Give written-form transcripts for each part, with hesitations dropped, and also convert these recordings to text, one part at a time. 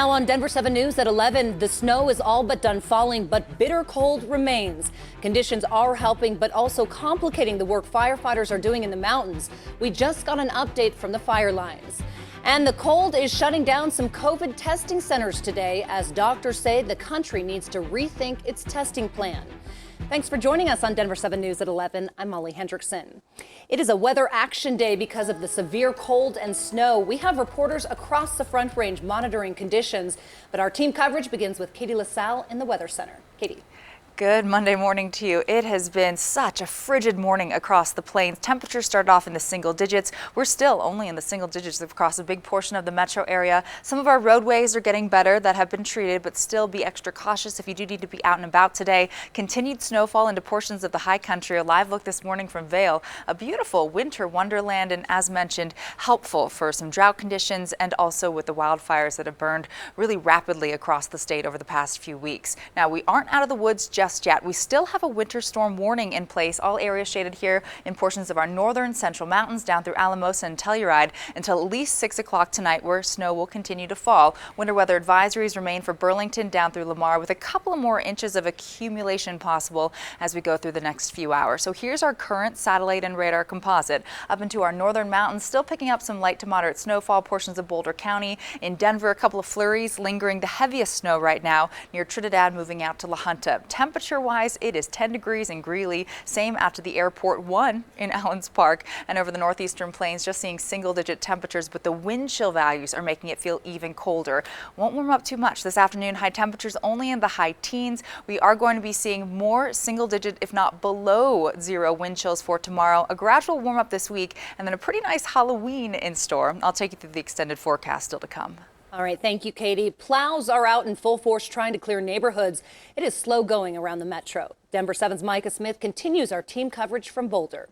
Now on Denver 7 News at 11, the snow is all but done falling, but bitter cold remains. Conditions are helping, but also complicating the work firefighters are doing in the mountains. We just got an update from the fire lines. And the cold is shutting down some COVID testing centers today as doctors say the country needs to rethink its testing plan. Thanks for joining us on Denver 7 News at 11. I'm Molly Hendrickson. It is a weather action day because of the severe cold and snow. We have reporters across the Front Range monitoring conditions, but our team coverage begins with Katie LaSalle in the Weather Center. Katie. Good Monday morning to you. It has been such a frigid morning across the plains. Temperatures started off in the single digits. We're still only in the single digits across a big portion of the metro area. Some of our roadways are getting better that have been treated, but still be extra cautious if you do need to be out and about today. Continued snowfall into portions of the high country. A live look this morning from Vail. A beautiful winter wonderland, and as mentioned, helpful for some drought conditions and also with the wildfires that have burned really rapidly across the state over the past few weeks. Now, we aren't out of the woods just yet. We still have a winter storm warning in place. All areas shaded here in portions of our northern central mountains down through Alamosa and Telluride until at least 6 o'clock tonight, where snow will continue to fall. Winter weather advisories remain for Burlington down through Lamar, with a couple of more inches of accumulation possible as we go through the next few hours. So here's our current satellite and radar composite. Up into our northern mountains, still picking up some light to moderate snowfall, portions of Boulder County. In Denver, a couple of flurries lingering, the heaviest snow right now near Trinidad, moving out to La Junta. Temperature-wise, it is 10 degrees in Greeley, same out to the airport, 1 in Allens Park, and over the northeastern plains, just seeing single-digit temperatures, but the wind chill values are making it feel even colder. Won't warm up too much this afternoon. High temperatures only in the high teens. We are going to be seeing more single-digit, if not below zero, wind chills for tomorrow. A gradual warm-up this week, and then a pretty nice Halloween in store. I'll take you through the extended forecast still to come. All right, thank you, Katie. Plows are out in full force trying to clear neighborhoods. It is slow going around the metro. Denver 7's Micah Smith continues our team coverage from Boulder.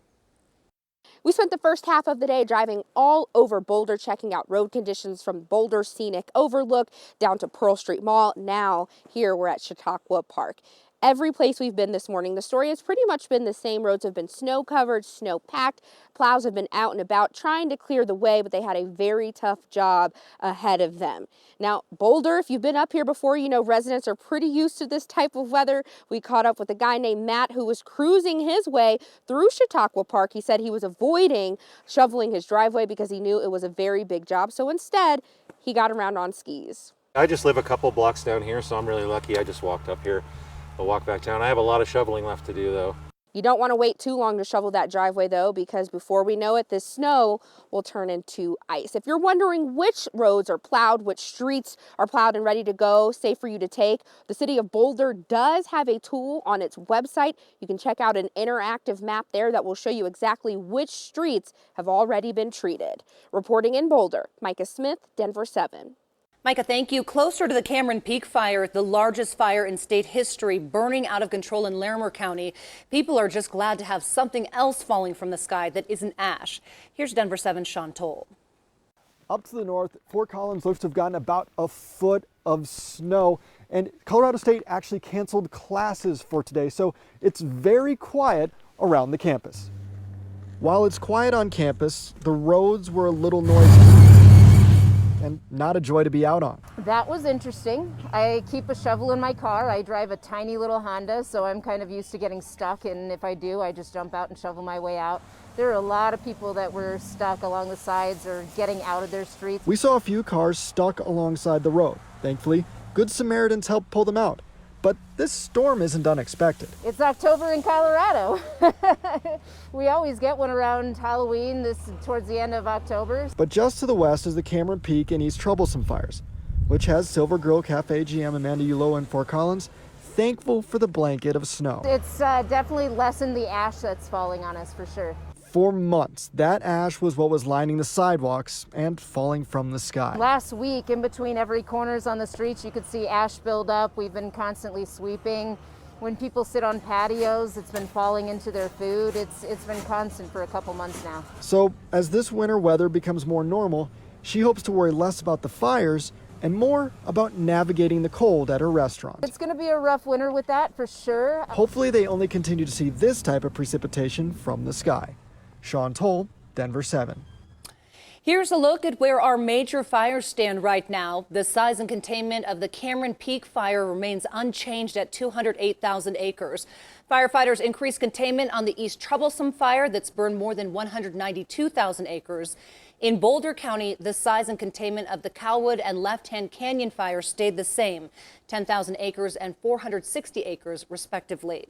We spent the first half of the day driving all over Boulder, checking out road conditions from Boulder Scenic Overlook down to Pearl Street Mall. Now here we're at Chautauqua Park. Every place we've been this morning, the story has pretty much been the same. Roads have been snow covered, snow packed. Plows have been out and about trying to clear the way, but they had a very tough job ahead of them. Now, Boulder, if you've been up here before, you know residents are pretty used to this type of weather. We caught up with a guy named Matt who was cruising his way through Chautauqua Park. He said he was avoiding shoveling his driveway because he knew it was a very big job. So instead, he got around on skis. I just live a couple blocks down here, so I'm really lucky. I just walked up here. I'll walk back down. I have a lot of shoveling left to do, though. You don't want to wait too long to shovel that driveway, though, because before we know it, this snow will turn into ice. If you're wondering which roads are plowed, which streets are plowed and ready to go, safe for you to take, the city of Boulder does have a tool on its website. You can check out an interactive map there that will show you exactly which streets have already been treated. Reporting in Boulder, Micah Smith, Denver 7. Micah, thank you. Closer to the Cameron Peak fire, the largest fire in state history, burning out of control in Larimer County. People are just glad to have something else falling from the sky that isn't ash. Here's Denver 7's Sean Toll. Up to the north, Fort Collins looks to have gotten about a foot of snow, and Colorado State actually canceled classes for today, so it's very quiet around the campus. While it's quiet on campus, the roads were a little noisy and not a joy to be out on. That was interesting. I keep a shovel in my car. I drive a tiny little Honda, so I'm kind of used to getting stuck, and if I do, I just jump out and shovel my way out. There are a lot of people that were stuck along the sides or getting out of their streets. We saw a few cars stuck alongside the road. Thankfully, Good Samaritans helped pull them out. But this storm isn't unexpected. It's October in Colorado. We always get one around Halloween, towards the end of October. But just to the west is the Cameron Peak and East Troublesome fires, which has Silver Grill Cafe GM Amanda Ulloa in Fort Collins thankful for the blanket of snow. It's definitely lessened the ash that's falling on us for sure. For months, that ash was what was lining the sidewalks and falling from the sky. Last week, in between every corners on the streets, you could see ash build up. We've been constantly sweeping. When people sit on patios, it's been falling into their food. It's been constant for a couple months now. So as this winter weather becomes more normal, she hopes to worry less about the fires and more about navigating the cold at her restaurant. It's going to be a rough winter with that for sure. Hopefully they only continue to see this type of precipitation from the sky. Sean Toll, Denver 7. Here's a look at where our major fires stand right now. The size and containment of the Cameron Peak fire remains unchanged at 208,000 acres. Firefighters increased containment on the East Troublesome fire that's burned more than 192,000 acres. In Boulder County, the size and containment of the Cowwood and Left Hand Canyon fire stayed the same, 10,000 acres and 460 acres respectively.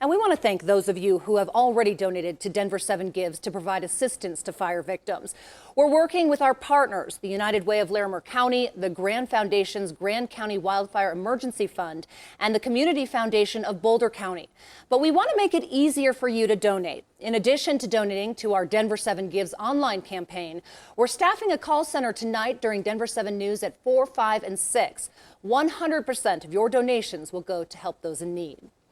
And we want to thank those of you who have already donated to Denver 7 Gives to provide assistance to fire victims. We're working with our partners, the United Way of Larimer County, the Grand Foundation's Grand County Wildfire Emergency Fund, and the Community Foundation of Boulder County. But we want to make it easier for you to donate. In addition to donating to our Denver 7 Gives online campaign, we're staffing a call center tonight during Denver 7 News at 4, 5, and 6. 100% of your donations will go to help those in need.